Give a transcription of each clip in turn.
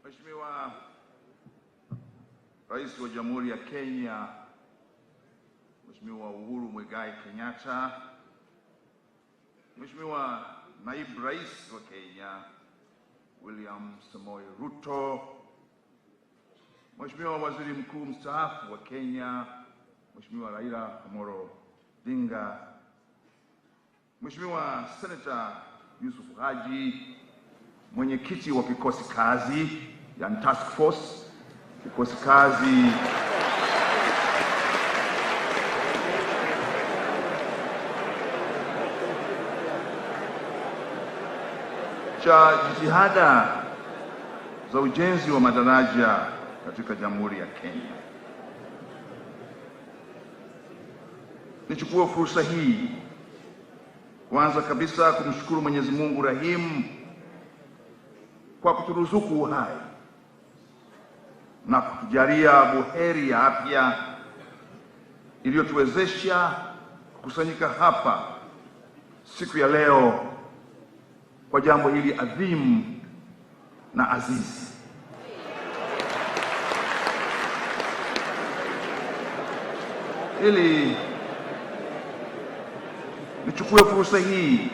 Mheshimiwa Rais wa Jamhuri ya Kenya, Mheshimiwa Uhuru Muigai Kenyatta, Mheshimiwa Naibu Rais wa Kenya, William Samoei Ruto, Mheshimiwa Waziri Mkuu mstaafu wa Kenya, Mheshimiwa Raila Amolo Odinga, Mheshimiwa Senator Yusuf Haji, mwenyekiti wa kikosi kazi, yani task force, kikosi kazi cha jitihada za ujenzi wa madaraja katika Jamhuri ya Kenya. Nichukue fursa hii kwanza kabisa kumshukuru Mwenyezi Mungu Rahimu kwa kuturuzuku uhai na kutujalia buheri ya afya iliyotuwezesha kukusanyika hapa siku ya leo kwa jambo hili adhimu na azizi. Ili nichukue fursa hii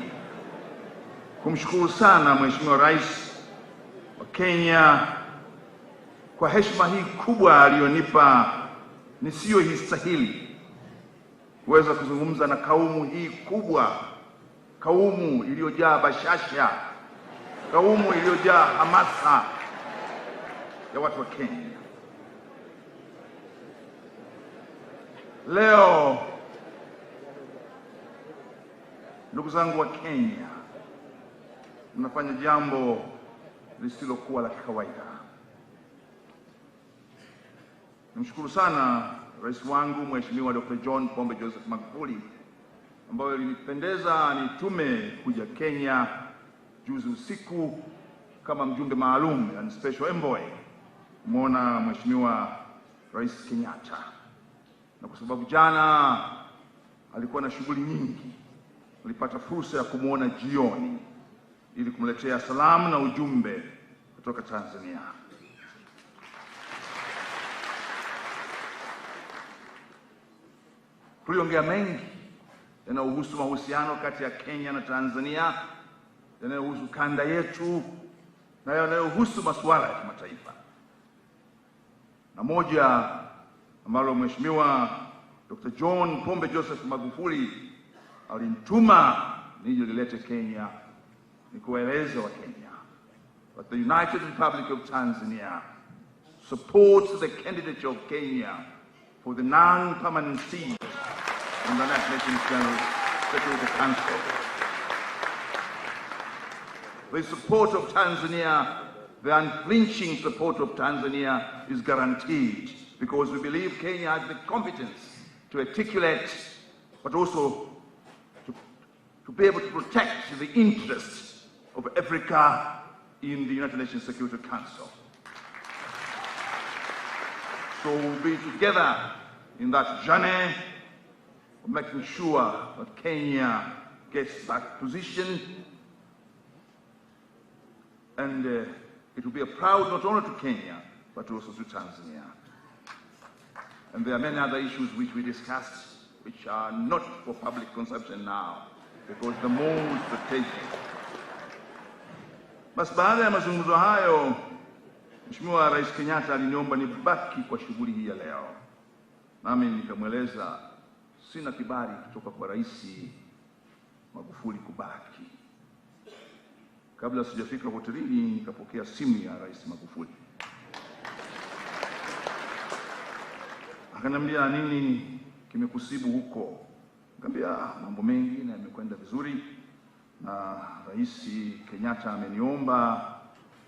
kumshukuru sana Mheshimiwa Rais wa Kenya kwa heshima hii kubwa aliyonipa nisiyoistahili kuweza kuzungumza na kaumu hii kubwa, kaumu iliyojaa bashasha, kaumu iliyojaa hamasa ya watu wa Kenya. Leo ndugu zangu wa Kenya, mnafanya jambo lisilokuwa la kawaida. Nimshukuru sana rais wangu Mheshimiwa Dr. John Pombe Joseph Magufuli ambaye alinipendeza nitume kuja Kenya juzi usiku kama mjumbe maalum, yani special envoy, kumwona Mheshimiwa Rais Kenyatta. Na kwa sababu jana alikuwa na shughuli nyingi, nilipata fursa ya kumwona jioni ili kumletea salamu na ujumbe kutoka Tanzania. Tuliongea mengi yanayohusu mahusiano kati ya Kenya na Tanzania, yanayohusu kanda yetu na yanayohusu masuala ya kimataifa. Na moja ambalo Mheshimiwa Dr. John Pombe Joseph Magufuli alinituma nije nilete Kenya ni kueleza wa Kenya that the United Republic of Tanzania supports the candidature of Kenya for the non-permanent seat in the United Nations General Security Council. The support of Tanzania, the unflinching support of Tanzania is guaranteed because we believe Kenya has the competence to articulate, but also to be able to protect the interests of Africa in the United Nations Security Council. So we'll be together in that journey of making sure that Kenya gets that position, and it will be a proud not only to Kenya but also to Tanzania. And there are many other issues which we discussed which are not for public consumption now because the more strategic. Basi baada ya mazungumzo hayo, Mheshimiwa Rais Kenyatta aliniomba nibaki kwa shughuli hii ya leo. Nami nikamweleza sina kibali kutoka kwa Rais Magufuli kubaki. Kabla sijafika hotelini nikapokea simu ya Rais Magufuli. Akaniambia, nini kimekusibu huko? Nikamwambia mambo mengi na yamekwenda vizuri, na Rais Kenyatta ameniomba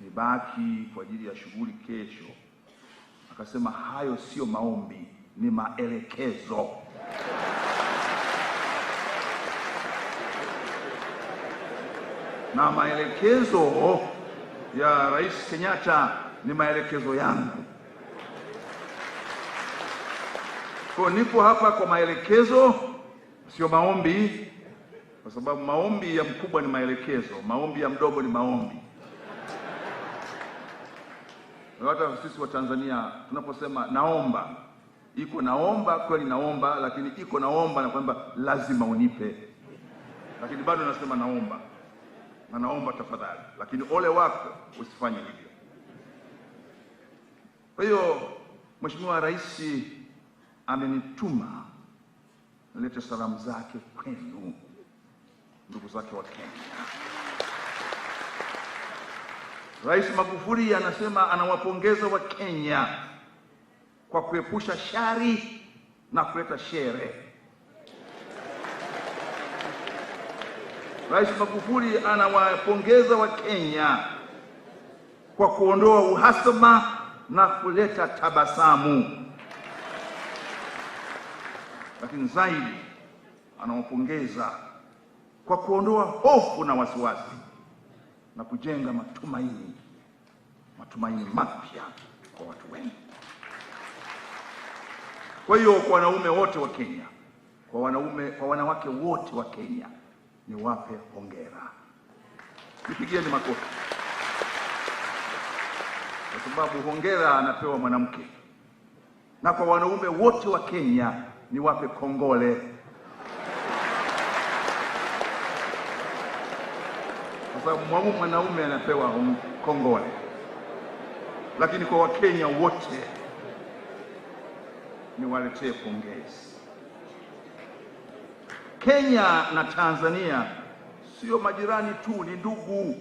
nibaki kwa ajili ya shughuli kesho. Akasema hayo sio maombi, ni maelekezo. Na maelekezo ya Rais Kenyatta ni maelekezo yangu. Kwa nipo hapa kwa maelekezo, sio maombi, kwa sababu maombi ya mkubwa ni maelekezo, maombi ya mdogo ni maombi. Hata sisi wa Tanzania tunaposema naomba, iko naomba kweli naomba, lakini iko naomba na kwamba lazima unipe. Lakini bado nasema naomba. Na naomba tafadhali, lakini ole wako usifanye hivyo. Kwa hiyo Mheshimiwa Rais amenituma nilete salamu zake kwenu, ndugu zake wa Kenya. Rais Magufuli anasema anawapongeza wa Kenya kwa kuepusha shari na kuleta shere. Rais Magufuli anawapongeza wa Kenya kwa kuondoa uhasama na kuleta tabasamu. Lakini zaidi anawapongeza kwa kuondoa hofu na wasiwasi na kujenga matumaini mapya kwa watu wengi. Kwa hiyo kwa wanaume wote wa Kenya, kwa wanawake wote wa Kenya, niwape hongera. Nipigieni makofi. Kwa sababu hongera anapewa mwanamke. Na kwa wanaume wote wa Kenya niwape kongole. Kwa sababu mwanaume anapewa kongole. Lakini kwa Wakenya wote niwaletee pongezi. Kenya na Tanzania sio majirani tu, ni ndugu.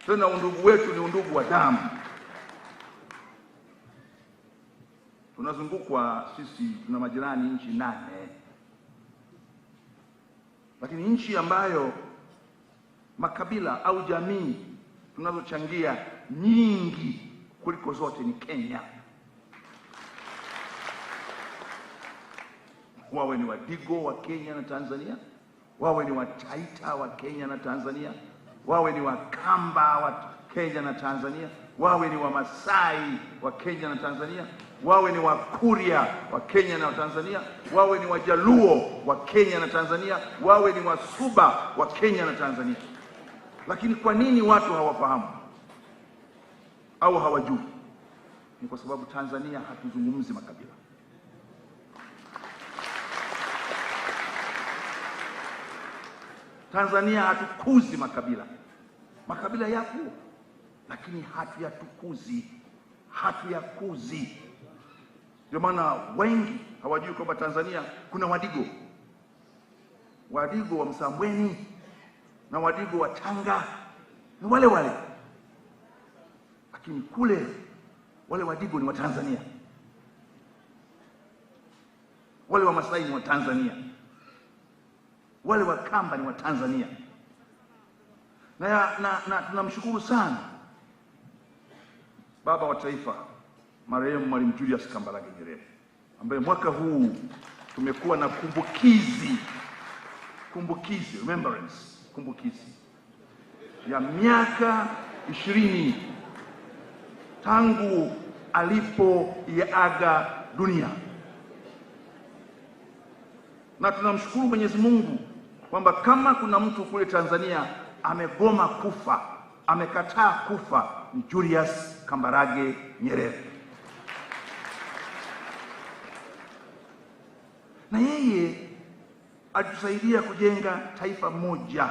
Tena undugu wetu ni undugu wa damu. Tunazungukwa sisi, tuna majirani nchi 8. Lakini nchi ambayo makabila au jamii tunazochangia nyingi kuliko zote ni Kenya. Wawe ni Wadigo wa Kenya na Tanzania, wawe ni Wataita wa Kenya na Tanzania, wawe ni Wakamba wa Kenya na Tanzania, wawe ni Wamasai wa Kenya na Tanzania, wawe ni Wakuria wa Kenya na Tanzania, wawe ni Wajaluo wa Kenya na Tanzania, wawe ni Wasuba wa Kenya na Tanzania. Lakini kwa nini watu hawafahamu au hawajui? Ni kwa sababu Tanzania hatuzungumzi makabila. Tanzania hatukuzi makabila. Makabila yapo, lakini hatuyakuzi. Ndio maana wengi hawajui kwamba Tanzania kuna Wadigo. Wadigo wa Msambweni na Wadigo wa Tanga ni wale wale. Lakini kule wale Wadigo ni wa Tanzania. Wale wa Masai ni wa Tanzania. Wale Wakamba ni wa Tanzania. Na tunamshukuru sana baba wa taifa marehemu Mwalimu Julius Kambarage Nyerere, ambaye mwaka huu tumekuwa na kumbukizi ya miaka 20 tangu alipoiaga dunia. Na tunamshukuru Mwenyezi Mungu kwamba kama kuna mtu kule Tanzania amegoma kufa, amekataa kufa, ni Julius Kambarage Nyerere. Na yeye alitusaidia kujenga taifa moja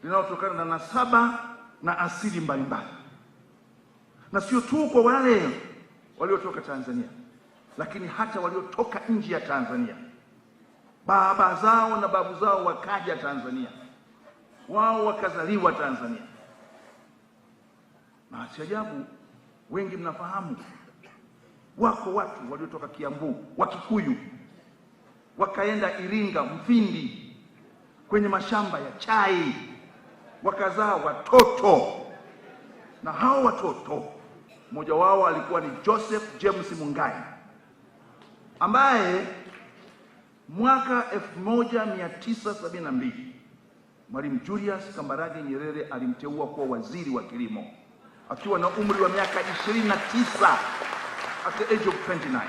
linalotokana na nasaba na asili mbalimbali. Na sio tu kwa wale waliotoka Tanzania, lakini hata waliotoka nje ya Tanzania. Baba zao na babu zao wakaja Tanzania, wao wakazaliwa Tanzania. Na si ajabu wengi mnafahamu, wako watu waliotoka Kiambu, Wakikuyu, wakaenda Iringa, Mfindi, kwenye mashamba ya chai, wakazaa watoto. Na hao watoto, mmoja wao alikuwa ni Joseph James Mungai, ambaye mwaka 1972 Mwalimu Julius Kambarage Nyerere alimteua kuwa waziri wa kilimo akiwa na umri wa miaka 29, at the age of 29.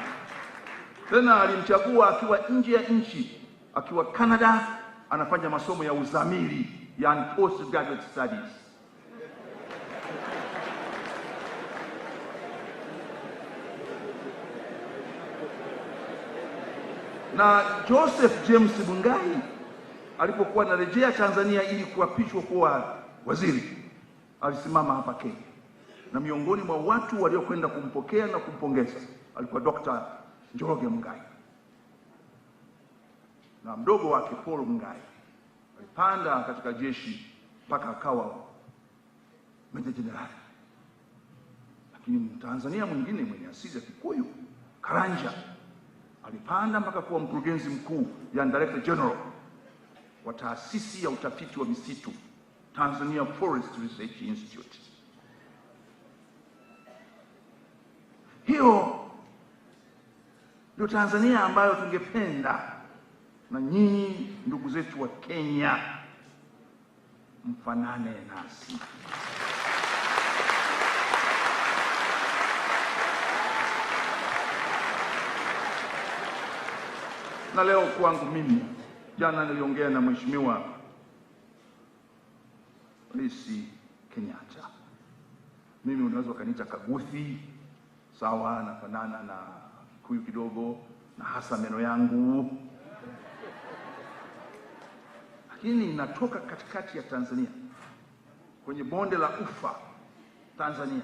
Tena alimchagua akiwa nje ya nchi, akiwa Canada, anafanya masomo ya uzamili, yani postgraduate studies. Na Joseph James Bungai alipokuwa anarejea Tanzania ili kuapishwa kuwa waziri, alisimama hapa Kenya, na miongoni mwa watu waliokwenda kumpokea na kumpongeza alikuwa Dr. Njoroge Mungai na mdogo wake Paul Mungai. Alipanda katika jeshi mpaka akawa meja jenerali. Lakini Mtanzania mwingine mwenye asili ya Kikuyu, Karanja, alipanda mpaka kuwa mkurugenzi mkuu, yani Director General wa taasisi ya utafiti wa misitu, Tanzania Forest Research Institute. Hiyo ndio Tanzania ambayo tungependa na nyinyi ndugu zetu wa Kenya mfanane nasi. Na leo kwangu mimi, jana niliongea na Mheshimiwa Rais Kenyatta. Mimi unaweza kaniita Kaguthi, sawa, nafanana na Kikuyu kidogo na hasa meno yangu, lakini natoka katikati ya Tanzania, kwenye bonde la Ufa Tanzania,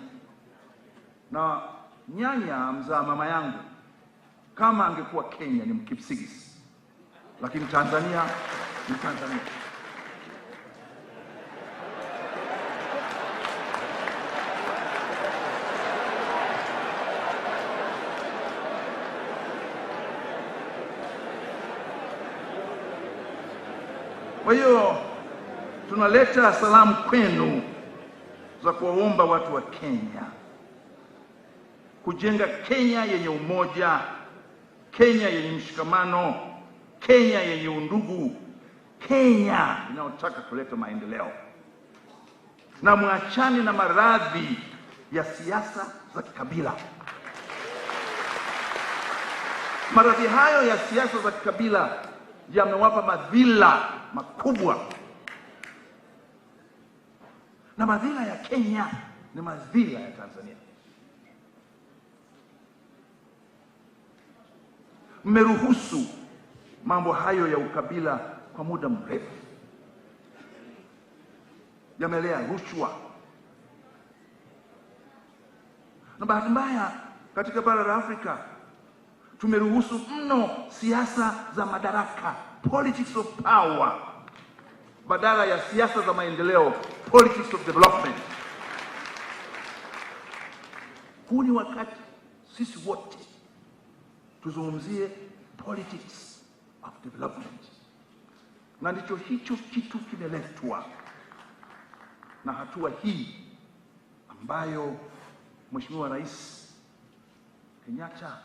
na nyanya mzaa mama yangu kama angekuwa Kenya ni Mkipsigis, lakini Tanzania ni Tanzania. Kwa hiyo tunaleta salamu kwenu za kuwaomba watu wa Kenya kujenga Kenya yenye umoja, Kenya yenye mshikamano, Kenya yenye undugu, Kenya inayotaka kuleta maendeleo. Na mwachane na maradhi ya siasa za kikabila. Maradhi hayo ya siasa za kikabila yamewapa madhila makubwa, na madhila ya Kenya ni madhila ya Tanzania. Mmeruhusu mambo hayo ya ukabila kwa muda mrefu, yamelea rushwa, na bahati mbaya katika bara la Afrika tumeruhusu mno siasa za madaraka, politics of power, badala ya siasa za maendeleo, politics of development. Huu ni wakati sisi wote tuzungumzie politics of development, na ndicho hicho kitu kimeletwa na hatua hii ambayo Mheshimiwa Rais Kenyatta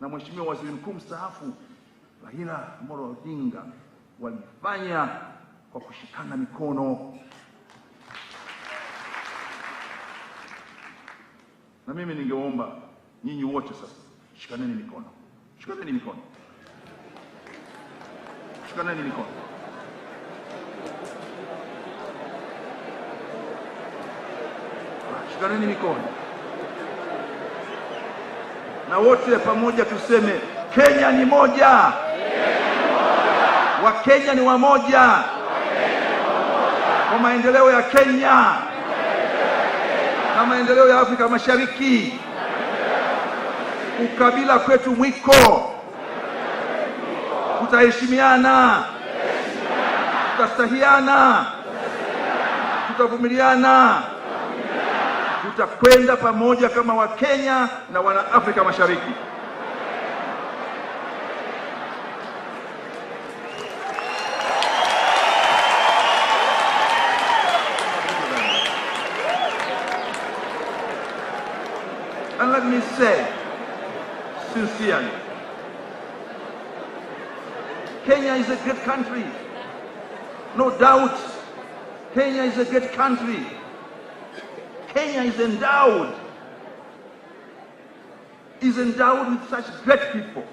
na Mheshimiwa Waziri Mkuu mstaafu Raila Amolo Odinga walifanya kwa kushikana mikono. Na mimi ningeomba nyinyi wote sasa, shikaneni mikono. Shikaneni mikono. Shikaneni mikono. Shikaneni mikono. Na wote pamoja tuseme Kenya ni moja. Wakenya ni wamoja kwa maendeleo ya Kenya na maendeleo ya Afrika Mashariki. Ukabila kwetu mwiko, tutaheshimiana, tutastahiana, tutavumiliana, tutakwenda pamoja kama Wakenya na wana Afrika Mashariki. And let me say sincerely, Kenya is a great country. No doubt, Kenya is a great country. Kenya is endowed with such great people,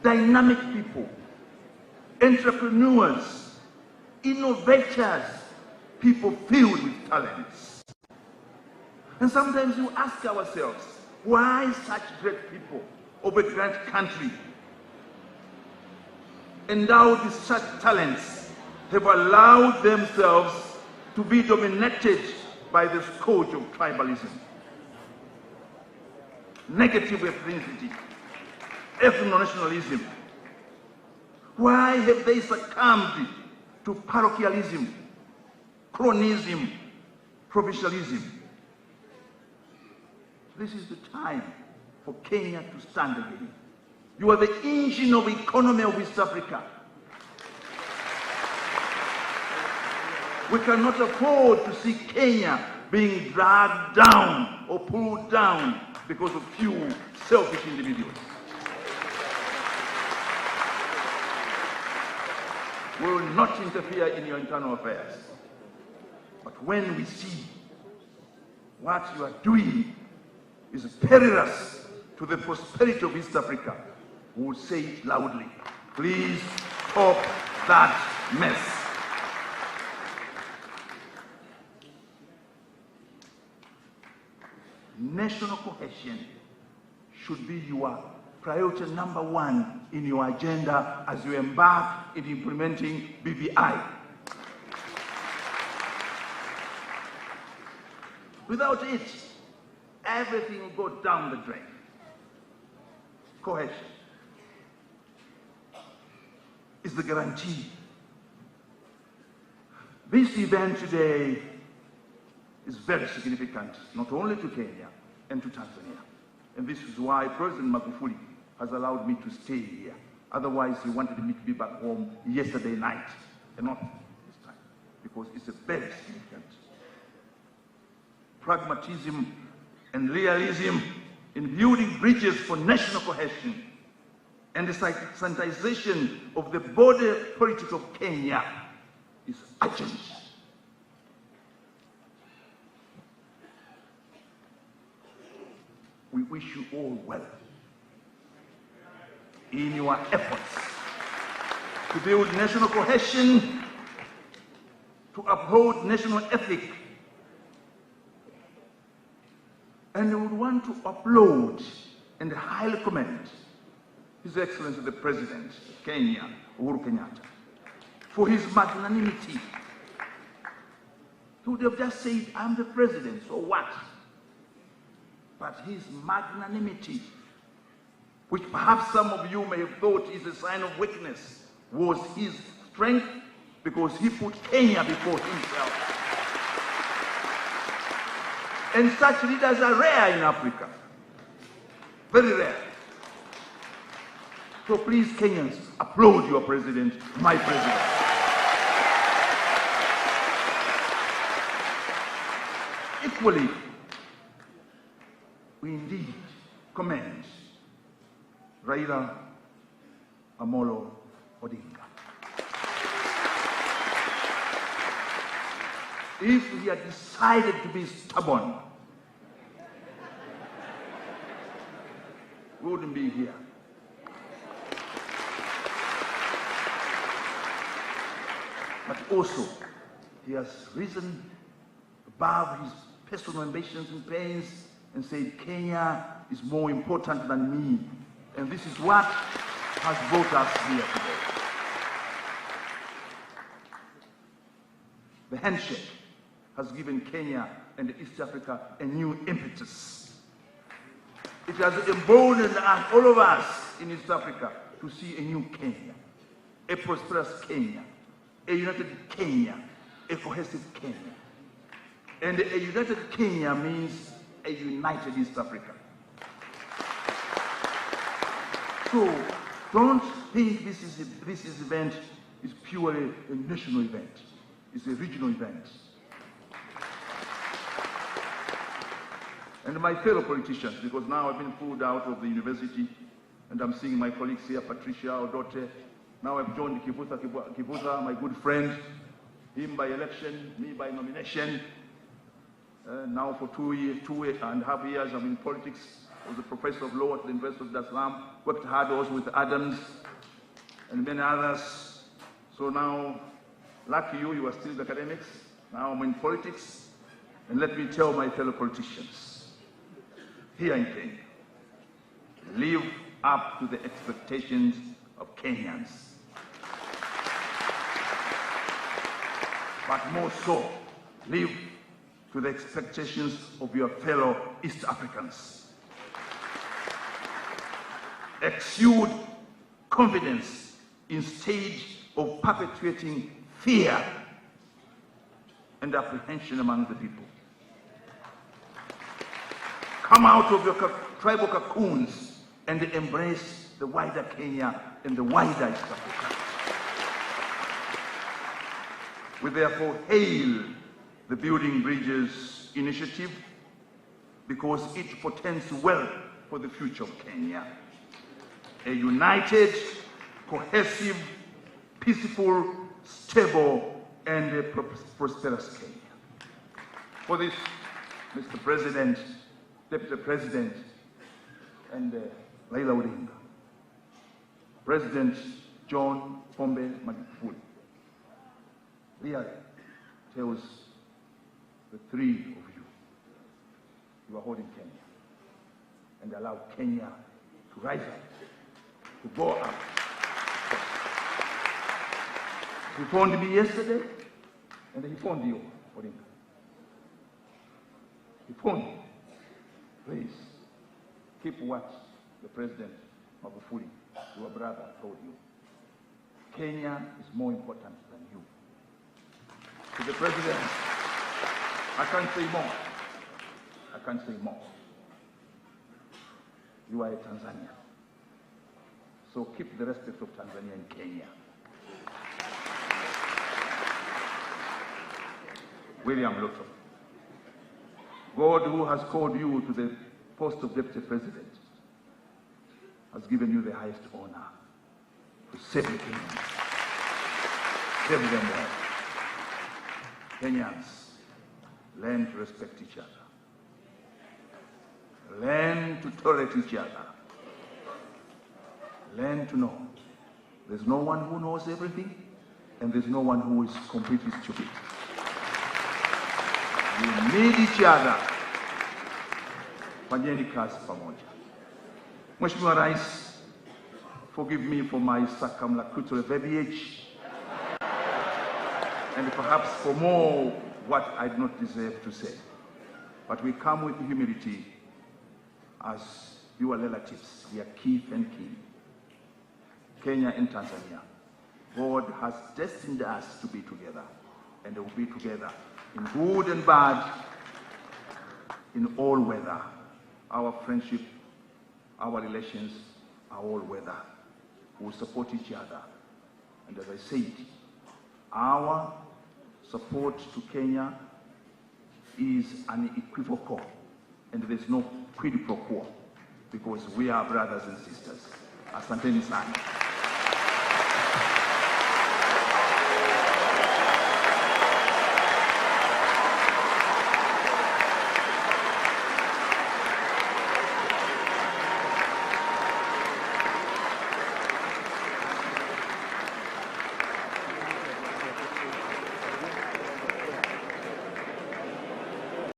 dynamic people, entrepreneurs, innovators, people filled with talents. And sometimes you ask ourselves, why such great people of a great country endowed with such talents have allowed themselves to be dominated by the scourge of tribalism, negative ethnicity, ethno-nationalism? Why have they succumbed to parochialism, cronism, provincialism? This is the time for Kenya to stand again. You are the engine of the economy of East Africa. We cannot afford to see Kenya being dragged down or pulled down because of few selfish individuals. We will not interfere in your internal affairs. But when we see what you are doing is perilous to the prosperity of East Africa, we will say it loudly. Please stop that mess. National cohesion should be your priority number one in your agenda as you embark in implementing BBI. Without it, everything will go down the drain. Cohesion is the guarantee. This event today is very significant, not only to Kenya and to Tanzania. And this is why President Magufuli has allowed me to stay here. Otherwise, he wanted me to be back home yesterday night, and not this time, because it's a very significant. Pragmatism and realism in building bridges for national cohesion and the sanitization of the border politics of Kenya is urgent. We wish you all well in your efforts to build national cohesion, to uphold national ethic, and I would want to applaud and highly commend His Excellency the President of Kenya, Uhuru Kenyatta, for his magnanimity. He would have just said, I'm the president, so what? But his magnanimity, which perhaps some of you may have thought is a sign of weakness, was his strength, because he put Kenya before himself. And such leaders are rare in Africa. Very rare. So please, Kenyans, applaud your president, my president. Equally, we indeed commend Raila Amolo Odinga. If he had decided to be stubborn, we wouldn't be here. But also, he has risen above his personal ambitions and pains and said, Kenya is more important than me. And this is what has brought us here today. The handshake has given Kenya and East Africa a new impetus. It has emboldened us, all of us in East Africa, to see a new Kenya, a prosperous Kenya, a united Kenya, a cohesive Kenya. And a united Kenya means a united East Africa. So don't think this event is purely a national event. It's a regional event. And my fellow politicians, because now I've been pulled out of the university and I'm seeing my colleagues here, Patricia Odote. Now I've joined Kibuza, my good friend, him by election, me by nomination. Now for 2.5 years I'm in politics. I was a professor of law at the University of Dar es Salaam, worked hard also with Adams and many others. So now, lucky you are still in academics. Now I'm in politics. And let me tell my fellow politicians here in Kenya, live up to the expectations of Kenyans. but more so, live to the expectations of your fellow East Africans. Exude confidence instead of perpetuating fear and apprehension among the people. Come out of your tribal cocoons and embrace the wider Kenya and the wider East Africa. We therefore hail the Building Bridges initiative because it portends well for the future of Kenya. A united, cohesive, peaceful, stable, and a prosperous Kenya. For this, Mr. President, Deputy President, and Raila Odinga, President John Pombe Magufuli really tells the three of you are holding Kenya, and allow Kenya to rise up, to go up. He phoned me yesterday, and he phoned you, Odinga. He phoned you. Please, keep what the President Magufuli, your brother, told you. Kenya is more important than you. To the President, I can't say more. I can't say more. You are a Tanzanian. So keep the respect of Tanzania in Kenya. William Ruto, God, who has called you to the post of Deputy President, has given you the highest honor to save the Kenyans. Save them well. Kenyans, learn to respect each other. Learn to tolerate each other. Learn to know there's no one who knows everything, and there's no one who is completely stupid. You need each other. Fanyeni kazi pamoja. Mheshimiwa Rais, forgive me for my circumlocutory verbiage, and perhaps for more what I do not deserve to say. But we come with humility as your relatives. We are kith and kin. Kenya and Tanzania. God has destined us to be together, and they will be together in good and bad, in all weather. Our friendship, our relations are all weather. We will support each other. And as I said, our support to Kenya is unequivocal, and there's no quid pro quo, because we are brothers and sisters. Asanteni sana.